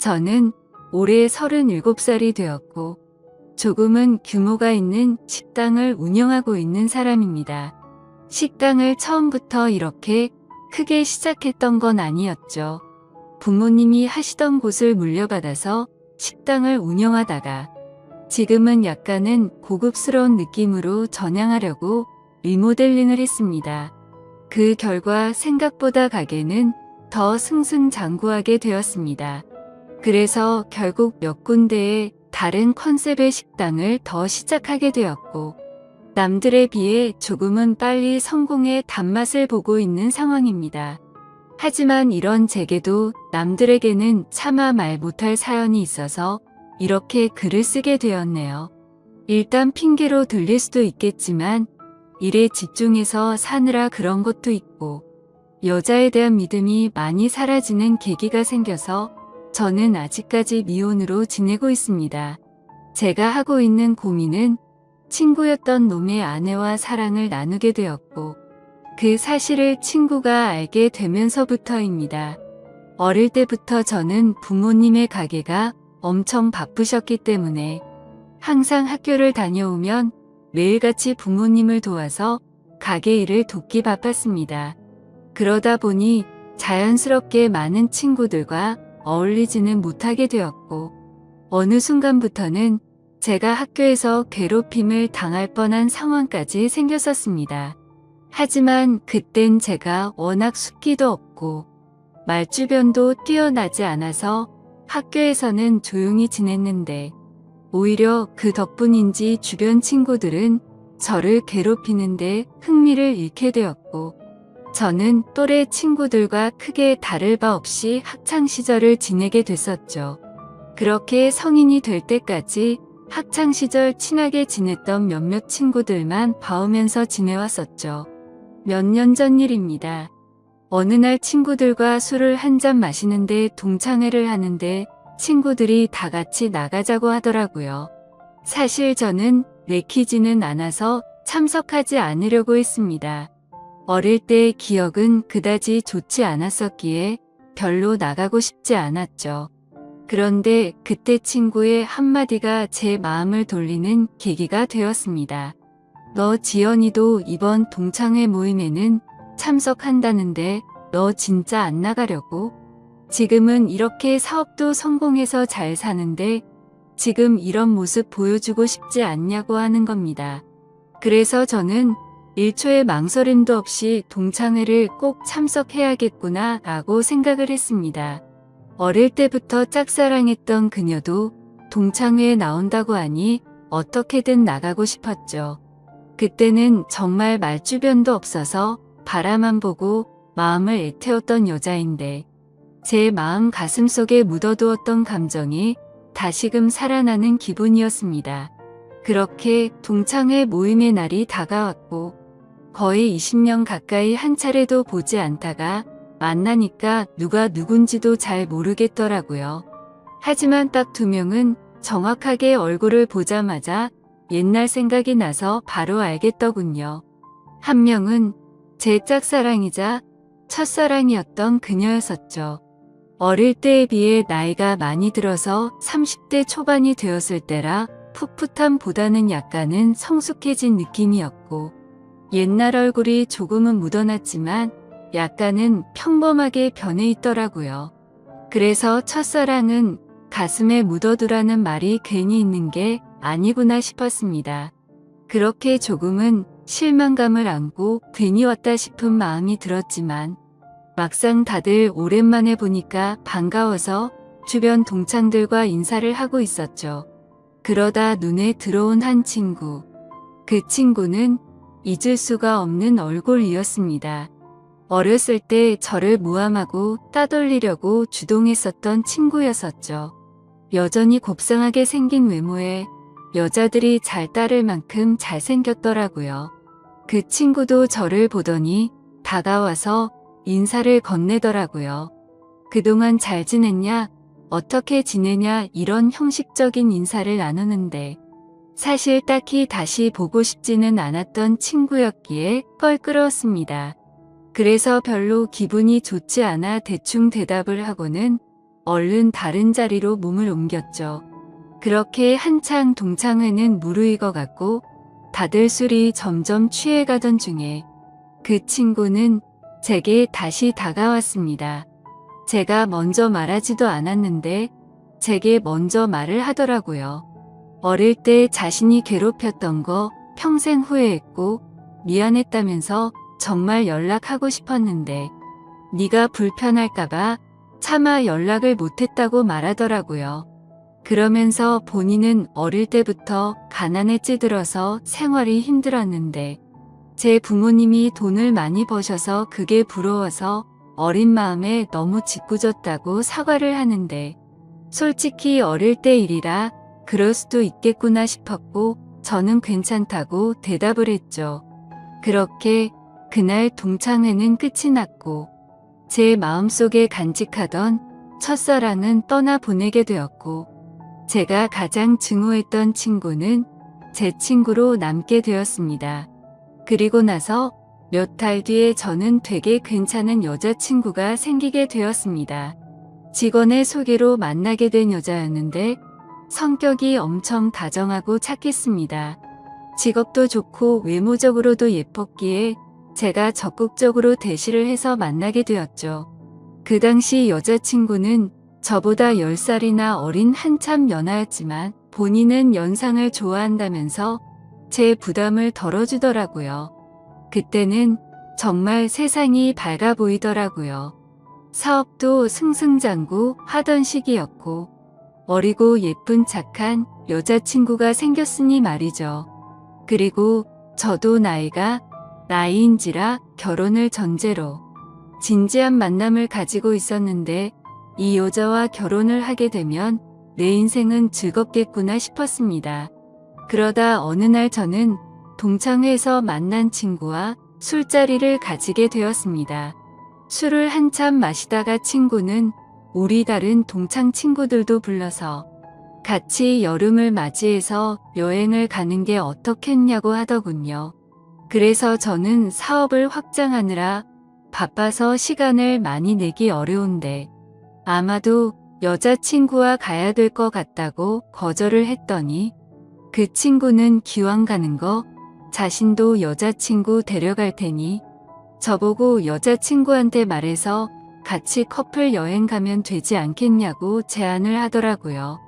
저는 올해 37살이 되었고 조금은 규모가 있는 식당을 운영하고 있는 사람입니다. 식당을 처음부터 이렇게 크게 시작했던 건 아니었죠. 부모님이 하시던 곳을 물려받아서 식당을 운영하다가 지금은 약간은 고급스러운 느낌으로 전향하려고 리모델링을 했습니다. 그 결과 생각보다 가게는 더 승승장구하게 되었습니다. 그래서 결국 몇 군데의 다른 컨셉의 식당을 더 시작하게 되었고 남들에 비해 조금은 빨리 성공의 단맛을 보고 있는 상황입니다. 하지만 이런 제게도 남들에게는 차마 말 못할 사연이 있어서 이렇게 글을 쓰게 되었네요. 일단 핑계로 들릴 수도 있겠지만 일에 집중해서 사느라 그런 것도 있고 여자에 대한 믿음이 많이 사라지는 계기가 생겨서 저는 아직까지 미혼으로 지내고 있습니다. 제가 하고 있는 고민은 친구였던 놈의 아내와 사랑을 나누게 되었고 그 사실을 친구가 알게 되면서부터입니다. 어릴 때부터 저는 부모님의 가게가 엄청 바쁘셨기 때문에 항상 학교를 다녀오면 매일같이 부모님을 도와서 가게 일을 돕기 바빴습니다. 그러다 보니 자연스럽게 많은 친구들과 어울리지는 못하게 되었고 어느 순간부터는 제가 학교에서 괴롭힘을 당할 뻔한 상황까지 생겼었습니다. 하지만 그땐 제가 워낙 숫기도 없고 말주변도 뛰어나지 않아서 학교에서는 조용히 지냈는데 오히려 그 덕분인지 주변 친구들은 저를 괴롭히는데 흥미를 잃게 되었고 저는 또래 친구들과 크게 다를 바 없이 학창시절을 지내게 됐었죠. 그렇게 성인이 될 때까지 학창시절 친하게 지냈던 몇몇 친구들만 봐오면서 지내왔었죠. 몇 년 전 일입니다. 어느 날 친구들과 술을 한 잔 마시는데 동창회를 하는데 친구들이 다 같이 나가자고 하더라고요. 사실 저는 내키지는 않아서 참석하지 않으려고 했습니다. 어릴 때의 기억은 그다지 좋지 않았었기에 별로 나가고 싶지 않았죠. 그런데 그때 친구의 한마디가 제 마음을 돌리는 계기가 되었습니다. 너 지연이도 이번 동창회 모임에는 참석한다는데 너 진짜 안 나가려고? 지금은 이렇게 사업도 성공해서 잘 사는데 지금 이런 모습 보여주고 싶지 않냐고 하는 겁니다. 그래서 저는 1초의 망설임도 없이 동창회를 꼭 참석해야겠구나 라고 생각을 했습니다. 어릴 때부터 짝사랑했던 그녀도 동창회에 나온다고 하니 어떻게든 나가고 싶었죠. 그때는 정말 말주변도 없어서 바라만 보고 마음을 애태웠던 여자인데 제 마음 가슴속에 묻어두었던 감정이 다시금 살아나는 기분이었습니다. 그렇게 동창회 모임의 날이 다가왔고 거의 20년 가까이 한 차례도 보지 않다가 만나니까 누가 누군지도 잘 모르겠더라고요. 하지만 딱 2명은 정확하게 얼굴을 보자마자 옛날 생각이 나서 바로 알겠더군요. 한 명은 제 짝사랑이자 첫사랑이었던 그녀였었죠. 어릴 때에 비해 나이가 많이 들어서 30대 초반이 되었을 때라 풋풋함보다는 약간은 성숙해진 느낌이었고 옛날 얼굴이 조금은 묻어났지만 약간은 평범하게 변해 있더라고요. 그래서 첫사랑은 가슴에 묻어두라는 말이 괜히 있는 게 아니구나 싶었습니다. 그렇게 조금은 실망감을 안고 괜히 왔다 싶은 마음이 들었지만 막상 다들 오랜만에 보니까 반가워서 주변 동창들과 인사를 하고 있었죠. 그러다 눈에 들어온 한 친구. 그 친구는 잊을 수가 없는 얼굴이었습니다. 어렸을 때 저를 모함하고 따돌리려고 주동했었던 친구였었죠. 여전히 곱상하게 생긴 외모에 여자들이 잘 따를 만큼 잘생겼더라고요. 그 친구도 저를 보더니 다가와서 인사를 건네더라고요. 그동안 잘 지냈냐? 어떻게 지내냐? 이런 형식적인 인사를 나누는데 사실 딱히 다시 보고 싶지는 않았던 친구였기에 껄끄러웠습니다. 그래서 별로 기분이 좋지 않아 대충 대답을 하고는 얼른 다른 자리로 몸을 옮겼죠. 그렇게 한창 동창회는 무르익어갔고 다들 술이 점점 취해가던 중에 그 친구는 제게 다시 다가왔습니다. 제가 먼저 말하지도 않았는데 제게 먼저 말을 하더라고요. 어릴 때 자신이 괴롭혔던 거 평생 후회했고 미안했다면서 정말 연락하고 싶었는데 네가 불편할까봐 차마 연락을 못했다고 말하더라고요. 그러면서 본인은 어릴 때부터 가난에 찌들어서 생활이 힘들었는데 제 부모님이 돈을 많이 버셔서 그게 부러워서 어린 마음에 너무 짓궂었다고 사과를 하는데 솔직히 어릴 때 일이라 그럴 수도 있겠구나 싶었고 저는 괜찮다고 대답을 했죠. 그렇게 그날 동창회는 끝이 났고 제 마음속에 간직하던 첫사랑은 떠나보내게 되었고 제가 가장 증오했던 친구는 제 친구로 남게 되었습니다. 그리고 나서 몇 달 뒤에 저는 되게 괜찮은 여자친구가 생기게 되었습니다. 직원의 소개로 만나게 된 여자였는데 성격이 엄청 다정하고 착했습니다. 직업도 좋고 외모적으로도 예뻤기에 제가 적극적으로 대시를 해서 만나게 되었죠. 그 당시 여자친구는 저보다 10살이나 어린 한참 연하였지만 본인은 연상을 좋아한다면서 제 부담을 덜어주더라고요. 그때는 정말 세상이 밝아 보이더라고요. 사업도 승승장구 하던 시기였고 어리고 예쁜 착한 여자친구가 생겼으니 말이죠. 그리고 저도 나이인지라 결혼을 전제로 진지한 만남을 가지고 있었는데 이 여자와 결혼을 하게 되면 내 인생은 즐겁겠구나 싶었습니다. 그러다 어느 날 저는 동창회에서 만난 친구와 술자리를 가지게 되었습니다. 술을 한참 마시다가 친구는 우리 다른 동창 친구들도 불러서 같이 여름을 맞이해서 여행을 가는 게 어떻겠냐고 하더군요. 그래서 저는 사업을 확장하느라 바빠서 시간을 많이 내기 어려운데 아마도 여자친구와 가야 될 것 같다고 거절을 했더니 그 친구는 기왕 가는 거 자신도 여자친구 데려갈 테니 저보고 여자친구한테 말해서 같이 커플 여행 가면 되지 않겠냐고 제안을 하더라고요.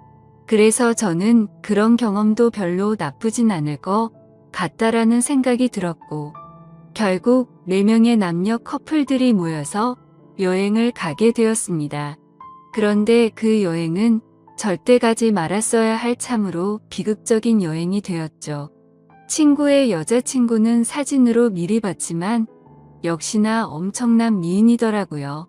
그래서 저는 그런 경험도 별로 나쁘진 않을 것 같다라는 생각이 들었고 결국 4명의 남녀 커플들이 모여서 여행을 가게 되었습니다. 그런데 그 여행은 절대 가지 말았어야 할 참으로 비극적인 여행이 되었죠. 친구의 여자친구는 사진으로 미리 봤지만 역시나 엄청난 미인이더라고요.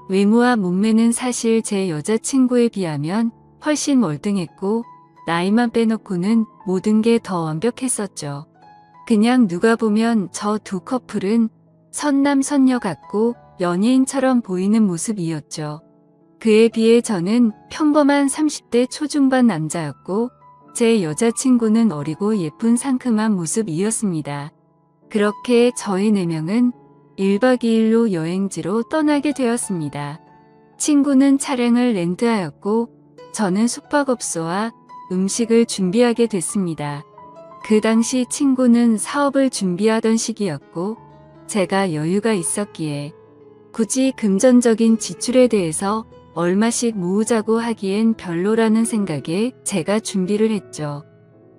외모와 몸매는 사실 제 여자친구에 비하면 훨씬 월등했고 나이만 빼놓고는 모든 게 더 완벽했었죠. 그냥 누가 보면 저 두 커플은 선남선녀 같고 연예인처럼 보이는 모습이었죠. 그에 비해 저는 평범한 30대 초중반 남자였고 제 여자친구는 어리고 예쁜 상큼한 모습이었습니다. 그렇게 저희 4명은 1박 2일로 여행지로 떠나게 되었습니다. 친구는 차량을 렌트하였고 저는 숙박업소와 음식을 준비하게 됐습니다. 그 당시 친구는 사업을 준비하던 시기였고 제가 여유가 있었기에 굳이 금전적인 지출에 대해서 얼마씩 모으자고 하기엔 별로라는 생각에 제가 준비를 했죠.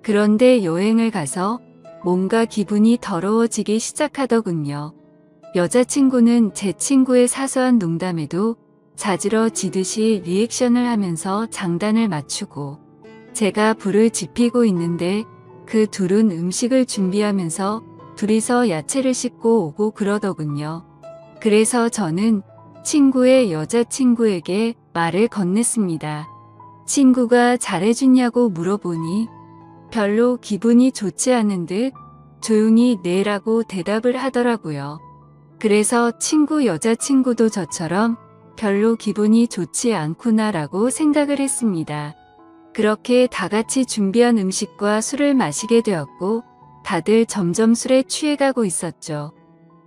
그런데 여행을 가서 뭔가 기분이 더러워지기 시작하더군요. 여자친구는 제 친구의 사소한 농담에도 자지러지듯이 리액션을 하면서 장단을 맞추고 제가 불을 지피고 있는데 그 둘은 음식을 준비하면서 둘이서 야채를 씻고 오고 그러더군요. 그래서 저는 친구의 여자친구에게 말을 건넸습니다. 친구가 잘해주냐고 물어보니 별로 기분이 좋지 않은 듯 조용히 네라고 대답을 하더라고요. 그래서 친구 여자친구도 저처럼 별로 기분이 좋지 않구나라고 생각을 했습니다. 그렇게 다 같이 준비한 음식과 술을 마시게 되었고 다들 점점 술에 취해가고 있었죠.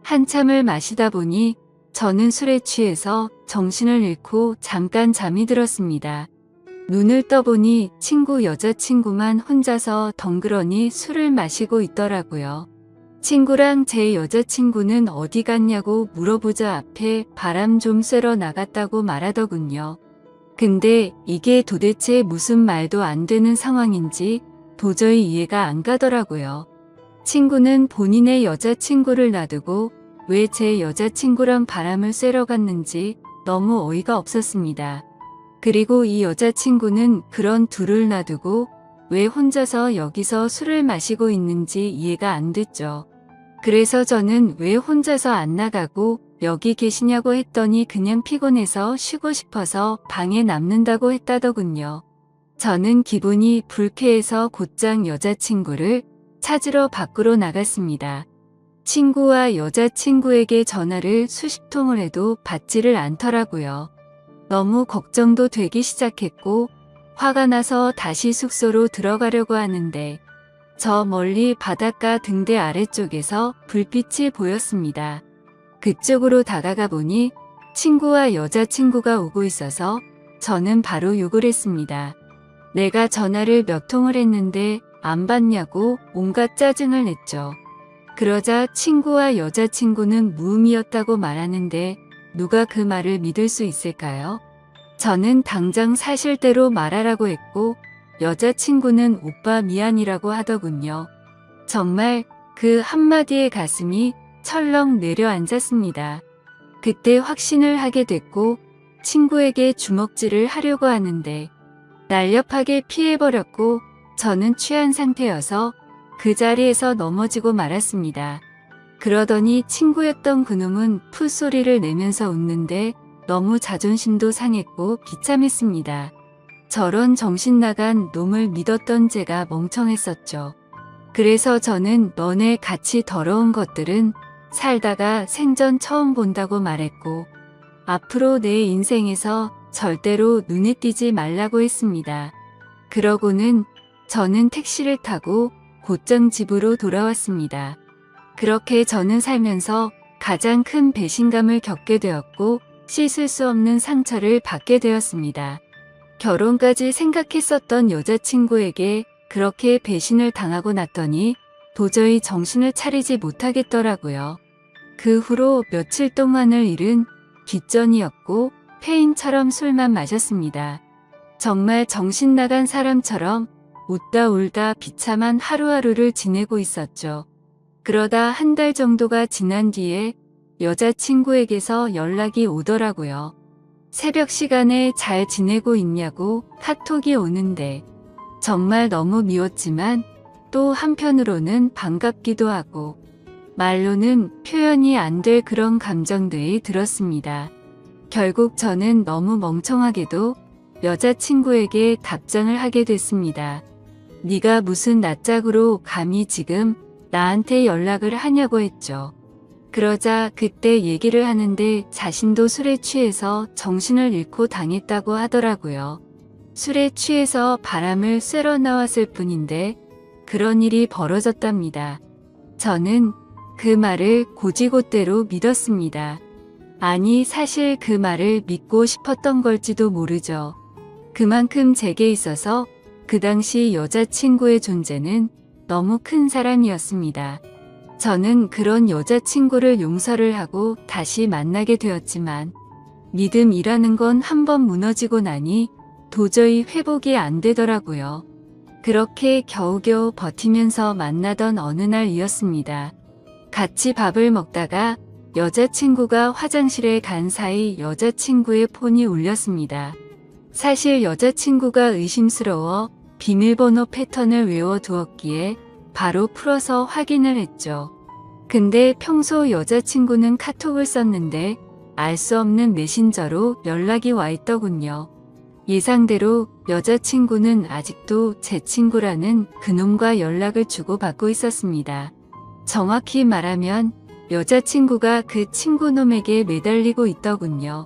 한참을 마시다 보니 저는 술에 취해서 정신을 잃고 잠깐 잠이 들었습니다. 눈을 떠보니 친구 여자친구만 혼자서 덩그러니 술을 마시고 있더라고요. 친구랑 제 여자친구는 어디 갔냐고 물어보자 앞에 바람 좀 쐬러 나갔다고 말하더군요. 근데 이게 도대체 무슨 말도 안 되는 상황인지 도저히 이해가 안 가더라고요. 친구는 본인의 여자친구를 놔두고 왜 제 여자친구랑 바람을 쐬러 갔는지 너무 어이가 없었습니다. 그리고 이 여자친구는 그런 둘을 놔두고 왜 혼자서 여기서 술을 마시고 있는지 이해가 안 됐죠. 그래서 저는 왜 혼자서 안 나가고 여기 계시냐고 했더니 그냥 피곤해서 쉬고 싶어서 방에 남는다고 했다더군요. 저는 기분이 불쾌해서 곧장 여자친구를 찾으러 밖으로 나갔습니다. 친구와 여자친구에게 전화를 수십 통을 해도 받지를 않더라고요. 너무 걱정도 되기 시작했고 화가 나서 다시 숙소로 들어가려고 하는데 저 멀리 바닷가 등대 아래쪽에서 불빛이 보였습니다. 그쪽으로 다가가 보니 친구와 여자친구가 오고 있어서 저는 바로 욕을 했습니다. 내가 전화를 몇 통을 했는데 안 받냐고 온갖 짜증을 냈죠. 그러자 친구와 여자친구는 무음이었다고 말하는데 누가 그 말을 믿을 수 있을까요? 저는 당장 사실대로 말하라고 했고 여자친구는 오빠 미안이라고 하더군요. 정말 그 한마디에 가슴이 철렁 내려앉았습니다. 그때 확신을 하게 됐고 친구에게 주먹질을 하려고 하는데 날렵하게 피해버렸고 저는 취한 상태여서 그 자리에서 넘어지고 말았습니다. 그러더니 친구였던 그놈은 풋소리를 내면서 웃는데 너무 자존심도 상했고 비참했습니다. 저런 정신 나간 놈을 믿었던 제가 멍청했었죠. 그래서 저는 너네 같이 더러운 것들은 살다가 생전 처음 본다고 말했고 앞으로 내 인생에서 절대로 눈에 띄지 말라고 했습니다. 그러고는 저는 택시를 타고 곧장 집으로 돌아왔습니다. 그렇게 저는 살면서 가장 큰 배신감을 겪게 되었고 씻을 수 없는 상처를 받게 되었습니다. 결혼까지 생각했었던 여자친구에게 그렇게 배신을 당하고 났더니 도저히 정신을 차리지 못하겠더라고요. 그 후로 며칠 동안을 일은 뒷전이었고 폐인처럼 술만 마셨습니다. 정말 정신 나간 사람처럼 웃다 울다 비참한 하루하루를 지내고 있었죠. 그러다 한 달 정도가 지난 뒤에 여자친구에게서 연락이 오더라고요. 새벽 시간에 잘 지내고 있냐고 카톡이 오는데 정말 너무 미웠지만 또 한편으로는 반갑기도 하고 말로는 표현이 안 될 그런 감정들이 들었습니다. 결국 저는 너무 멍청하게도 여자친구에게 답장을 하게 됐습니다. 네가 무슨 낯짝으로 감히 지금 나한테 연락을 하냐고 했죠. 그러자 그때 얘기를 하는데 자신도 술에 취해서 정신을 잃고 당했다고 하더라고요. 술에 취해서 바람을 쐬러 나왔을 뿐인데 그런 일이 벌어졌답니다. 저는 그 말을 곧이곧대로 믿었습니다. 아니 사실 그 말을 믿고 싶었던 걸지도 모르죠. 그만큼 제게 있어서 그 당시 여자친구의 존재는 너무 큰 사람이었습니다. 저는 그런 여자친구를 용서를 하고 다시 만나게 되었지만 믿음이라는 건 한번 무너지고 나니 도저히 회복이 안 되더라고요. 그렇게 겨우겨우 버티면서 만나던 어느 날이었습니다. 같이 밥을 먹다가 여자친구가 화장실에 간 사이 여자친구의 폰이 울렸습니다. 사실 여자친구가 의심스러워 비밀번호 패턴을 외워두었기에 바로 풀어서 확인을 했죠. 근데 평소 여자친구는 카톡을 썼는데 알 수 없는 메신저로 연락이 와 있더군요. 예상대로 여자친구는 아직도 제 친구라는 그놈과 연락을 주고받고 있었습니다. 정확히 말하면 여자친구가 그 친구놈에게 매달리고 있더군요.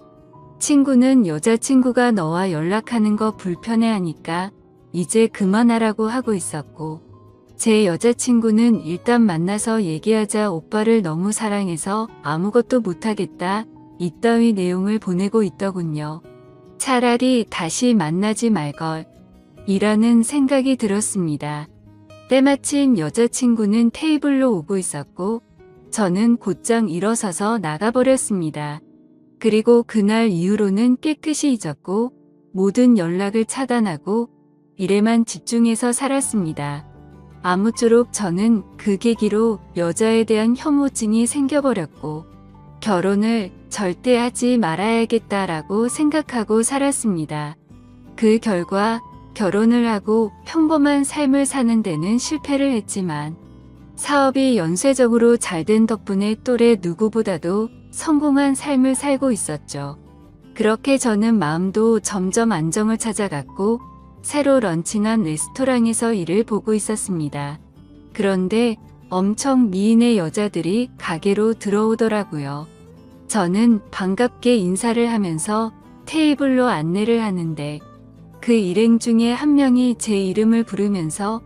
친구는 여자친구가 너와 연락하는 거 불편해하니까 이제 그만하라고 하고 있었고 제 여자친구는 일단 만나서 얘기하자 오빠를 너무 사랑해서 아무것도 못하겠다 이따위 내용을 보내고 있더군요. 차라리 다시 만나지 말걸 이라는 생각이 들었습니다. 때마침 여자친구는 테이블로 오고 있었고 저는 곧장 일어서서 나가버렸습니다. 그리고 그날 이후로는 깨끗이 잊었고 모든 연락을 차단하고 일에만 집중해서 살았습니다. 아무쪼록 저는 그 계기로 여자에 대한 혐오증이 생겨버렸고 결혼을 절대 하지 말아야겠다라고 생각하고 살았습니다. 그 결과 결혼을 하고 평범한 삶을 사는 데는 실패를 했지만 사업이 연쇄적으로 잘된 덕분에 또래 누구보다도 성공한 삶을 살고 있었죠. 그렇게 저는 마음도 점점 안정을 찾아갔고 새로 런칭한 레스토랑에서 일을 보고 있었습니다. 그런데 엄청 미인의 여자들이 가게로 들어오더라고요. 저는 반갑게 인사를 하면서 테이블로 안내를 하는데 그 일행 중에 한 명이 제 이름을 부르면서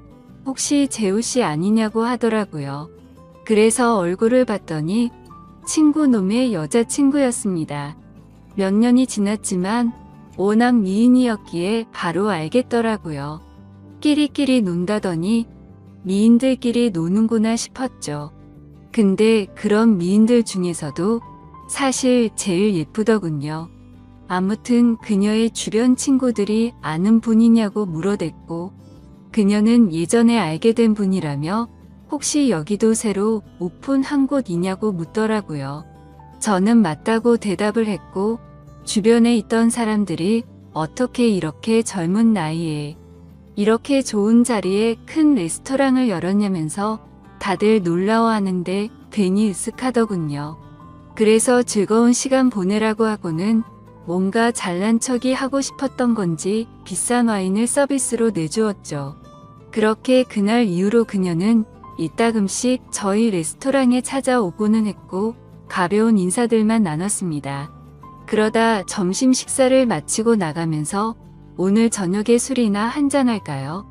혹시 재우씨 아니냐고 하더라고요. 그래서 얼굴을 봤더니 친구놈의 여자친구였습니다. 몇 년이 지났지만 워낙 미인이었기에 바로 알겠더라고요. 끼리끼리 논다더니 미인들끼리 노는구나 싶었죠. 근데 그런 미인들 중에서도 사실 제일 예쁘더군요. 아무튼 그녀의 주변 친구들이 아는 분이냐고 물어댔고 그녀는 예전에 알게 된 분이라며 혹시 여기도 새로 오픈한 곳이냐고 묻더라고요. 저는 맞다고 대답을 했고 주변에 있던 사람들이 어떻게 이렇게 젊은 나이에 이렇게 좋은 자리에 큰 레스토랑을 열었냐면서 다들 놀라워하는데 괜히 으쓱하더군요. 그래서 즐거운 시간 보내라고 하고는 뭔가 잘난 척이 하고 싶었던 건지 비싼 와인을 서비스로 내주었죠. 그렇게 그날 이후로 그녀는 이따금씩 저희 레스토랑에 찾아오고는 했고 가벼운 인사들만 나눴습니다. 그러다 점심 식사를 마치고 나가면서 오늘 저녁에 술이나 한잔할까요?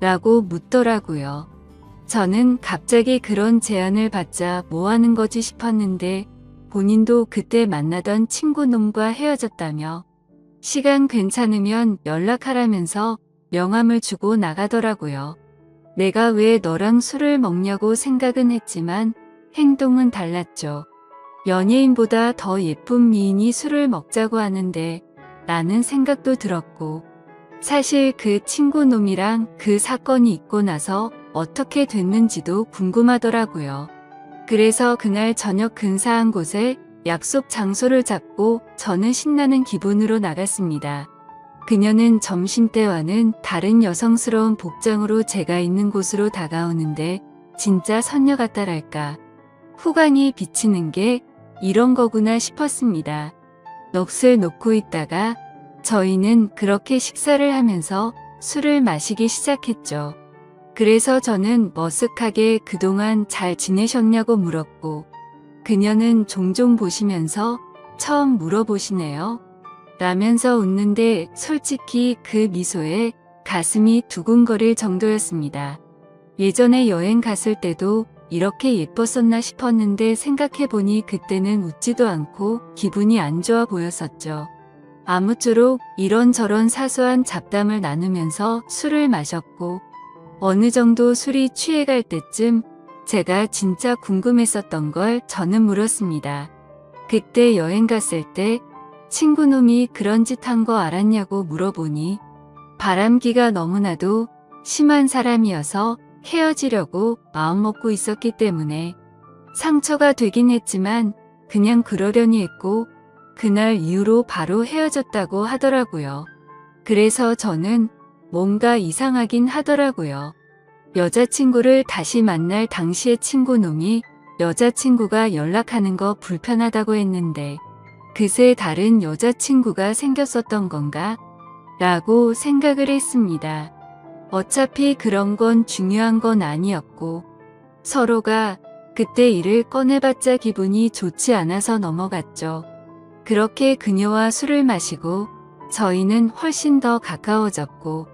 라고 묻더라고요. 저는 갑자기 그런 제안을 받자 뭐 하는 거지 싶었는데 본인도 그때 만나던 친구놈과 헤어졌다며 시간 괜찮으면 연락하라면서 명함을 주고 나가더라고요. 내가 왜 너랑 술을 먹냐고 생각은 했지만 행동은 달랐죠. 연예인보다 더 예쁜 미인이 술을 먹자고 하는데 라는 생각도 들었고 사실 그 친구놈이랑 그 사건이 있고 나서 어떻게 됐는지도 궁금하더라고요. 그래서 그날 저녁 근사한 곳에 약속 장소를 잡고 저는 신나는 기분으로 나갔습니다. 그녀는 점심때와는 다른 여성스러운 복장으로 제가 있는 곳으로 다가오는데 진짜 선녀 같다랄까. 후광이 비치는 게 이런 거구나 싶었습니다. 넋을 놓고 있다가 저희는 그렇게 식사를 하면서 술을 마시기 시작했죠. 그래서 저는 머쓱하게 그동안 잘 지내셨냐고 물었고 그녀는 종종 보시면서 처음 물어보시네요. 라면서 웃는데 솔직히 그 미소에 가슴이 두근거릴 정도였습니다. 예전에 여행 갔을 때도 이렇게 예뻤었나 싶었는데 생각해보니 그때는 웃지도 않고 기분이 안 좋아 보였었죠. 아무쪼록 이런저런 사소한 잡담을 나누면서 술을 마셨고 어느 정도 술이 취해갈 때쯤 제가 진짜 궁금했었던 걸 저는 물었습니다. 그때 여행 갔을 때 친구놈이 그런 짓 한 거 알았냐고 물어보니 바람기가 너무나도 심한 사람이어서 헤어지려고 마음먹고 있었기 때문에 상처가 되긴 했지만 그냥 그러려니 했고 그날 이후로 바로 헤어졌다고 하더라고요. 그래서 저는 뭔가 이상하긴 하더라고요. 여자친구를 다시 만날 당시의 친구놈이 여자친구가 연락하는 거 불편하다고 했는데 그새 다른 여자친구가 생겼었던 건가? 라고 생각을 했습니다. 어차피 그런 건 중요한 건 아니었고 서로가 그때 일을 꺼내봤자 기분이 좋지 않아서 넘어갔죠. 그렇게 그녀와 술을 마시고 저희는 훨씬 더 가까워졌고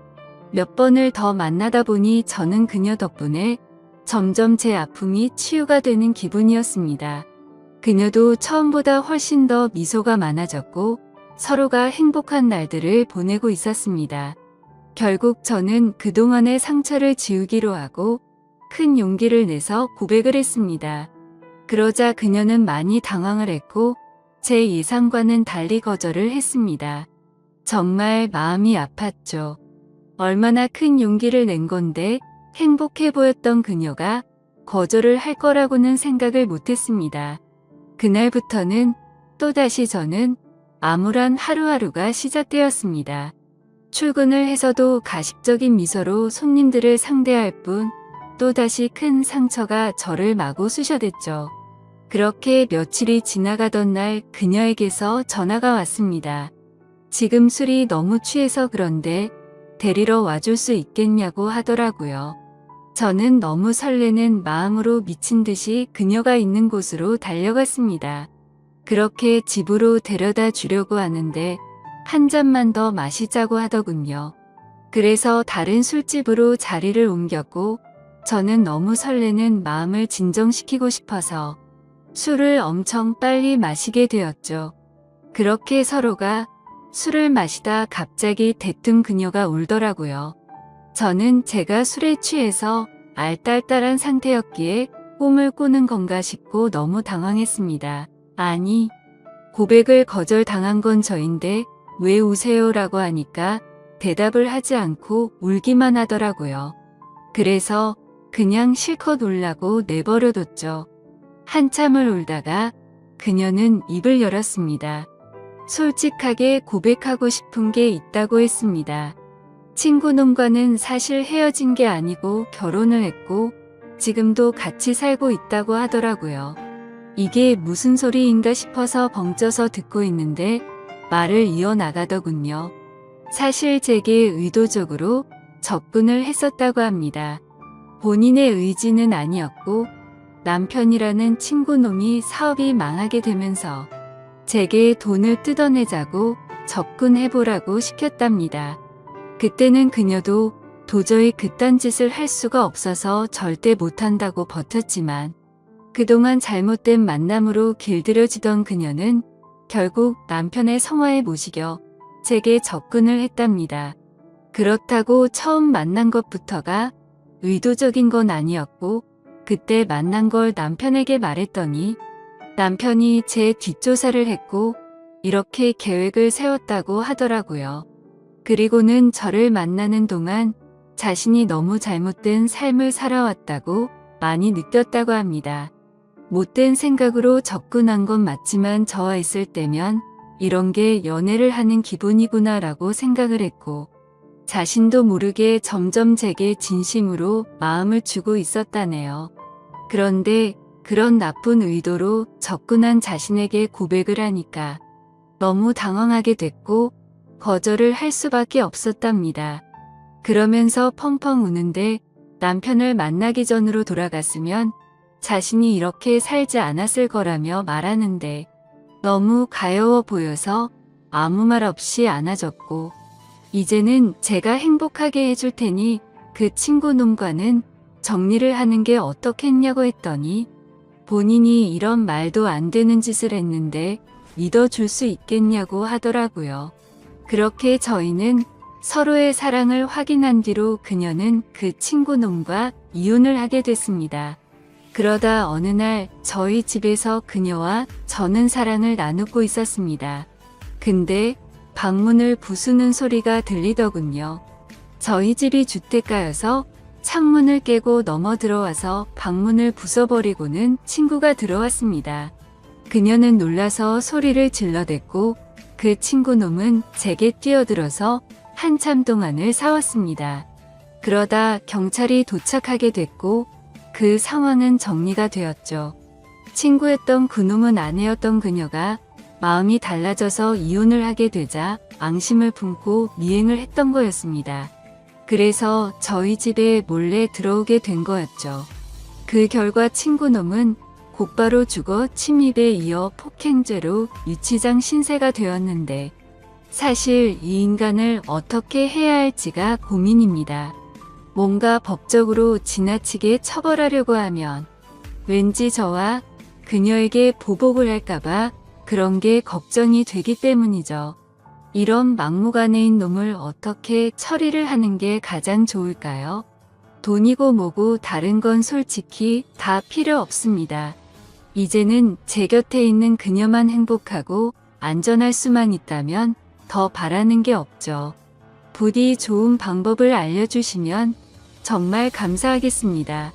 몇 번을 더 만나다 보니 저는 그녀 덕분에 점점 제 아픔이 치유가 되는 기분이었습니다. 그녀도 처음보다 훨씬 더 미소가 많아졌고 서로가 행복한 날들을 보내고 있었습니다. 결국 저는 그동안의 상처를 지우기로 하고 큰 용기를 내서 고백을 했습니다. 그러자 그녀는 많이 당황을 했고 제 예상과는 달리 거절을 했습니다. 정말 마음이 아팠죠. 얼마나 큰 용기를 낸 건데 행복해 보였던 그녀가 거절을 할 거라고는 생각을 못했습니다. 그날부터는 또다시 저는 암울한 하루하루가 시작되었습니다. 출근을 해서도 가식적인 미소로 손님들을 상대할 뿐 또다시 큰 상처가 저를 마구 쑤셔댔죠. 그렇게 며칠이 지나가던 날 그녀에게서 전화가 왔습니다. 지금 술이 너무 취해서 그런데 데리러 와줄 수 있겠냐고 하더라고요. 저는 너무 설레는 마음으로 미친 듯이 그녀가 있는 곳으로 달려갔습니다. 그렇게 집으로 데려다 주려고 하는데 한 잔만 더 마시자고 하더군요. 그래서 다른 술집으로 자리를 옮겼고 저는 너무 설레는 마음을 진정시키고 싶어서 술을 엄청 빨리 마시게 되었죠. 그렇게 서로가 술을 마시다 갑자기 대뜸 그녀가 울더라고요. 저는 제가 술에 취해서 알딸딸한 상태였기에 꿈을 꾸는 건가 싶고 너무 당황했습니다. 아니, 고백을 거절당한 건 저인데 왜 우세요라고 하니까 대답을 하지 않고 울기만 하더라고요. 그래서 그냥 실컷 울라고 내버려뒀죠. 한참을 울다가 그녀는 입을 열었습니다. 솔직하게 고백하고 싶은 게 있다고 했습니다. 친구놈과는 사실 헤어진 게 아니고 결혼을 했고 지금도 같이 살고 있다고 하더라고요. 이게 무슨 소리인가 싶어서 벙쪄서 듣고 있는데 말을 이어나가더군요. 사실 제게 의도적으로 접근을 했었다고 합니다. 본인의 의지는 아니었고 남편이라는 친구놈이 사업이 망하게 되면서 제게 돈을 뜯어내자고 접근해보라고 시켰답니다. 그때는 그녀도 도저히 그딴 짓을 할 수가 없어서 절대 못한다고 버텼지만 그동안 잘못된 만남으로 길들여지던 그녀는 결국 남편의 성화에 모시겨 제게 접근을 했답니다. 그렇다고 처음 만난 것부터가 의도적인 건 아니었고 그때 만난 걸 남편에게 말했더니 남편이 제 뒷조사를 했고 이렇게 계획을 세웠다고 하더라고요. 그리고는 저를 만나는 동안 자신이 너무 잘못된 삶을 살아왔다고 많이 느꼈다고 합니다. 못된 생각으로 접근한 건 맞지만 저와 있을 때면 이런 게 연애를 하는 기분이구나 라고 생각을 했고 자신도 모르게 점점 제게 진심으로 마음을 주고 있었다네요. 그런데 그런 나쁜 의도로 접근한 자신에게 고백을 하니까 너무 당황하게 됐고 거절을 할 수밖에 없었답니다. 그러면서 펑펑 우는데 남편을 만나기 전으로 돌아갔으면 자신이 이렇게 살지 않았을 거라며 말하는데 너무 가여워 보여서 아무 말 없이 안아줬고 이제는 제가 행복하게 해줄 테니 그 친구놈과는 정리를 하는 게 어떻겠냐고 했더니 본인이 이런 말도 안 되는 짓을 했는데 믿어줄 수 있겠냐고 하더라고요. 그렇게 저희는 서로의 사랑을 확인한 뒤로 그녀는 그 친구놈과 이혼을 하게 됐습니다. 그러다 어느 날 저희 집에서 그녀와 저는 사랑을 나누고 있었습니다. 근데 방문을 부수는 소리가 들리더군요. 저희 집이 주택가여서 창문을 깨고 넘어 들어와서 방문을 부숴버리고는 친구가 들어왔습니다. 그녀는 놀라서 소리를 질러댔고 그 친구놈은 제게 뛰어들어서 한참 동안을 싸웠습니다. 그러다 경찰이 도착하게 됐고 그 상황은 정리가 되었죠. 친구였던 그놈은 아내였던 그녀가 마음이 달라져서 이혼을 하게 되자 앙심을 품고 미행을 했던 거였습니다. 그래서 저희 집에 몰래 들어오게 된 거였죠. 그 결과 친구놈은 곧바로 죽어 침입에 이어 폭행죄로 유치장 신세가 되었는데 사실 이 인간을 어떻게 해야 할지가 고민입니다. 뭔가 법적으로 지나치게 처벌하려고 하면 왠지 저와 그녀에게 보복을 할까봐 그런 게 걱정이 되기 때문이죠. 이런 막무가내인 놈을 어떻게 처리를 하는 게 가장 좋을까요? 돈이고 뭐고 다른 건 솔직히 다 필요 없습니다. 이제는 제 곁에 있는 그녀만 행복하고 안전할 수만 있다면 더 바라는 게 없죠. 부디 좋은 방법을 알려주시면 정말 감사하겠습니다.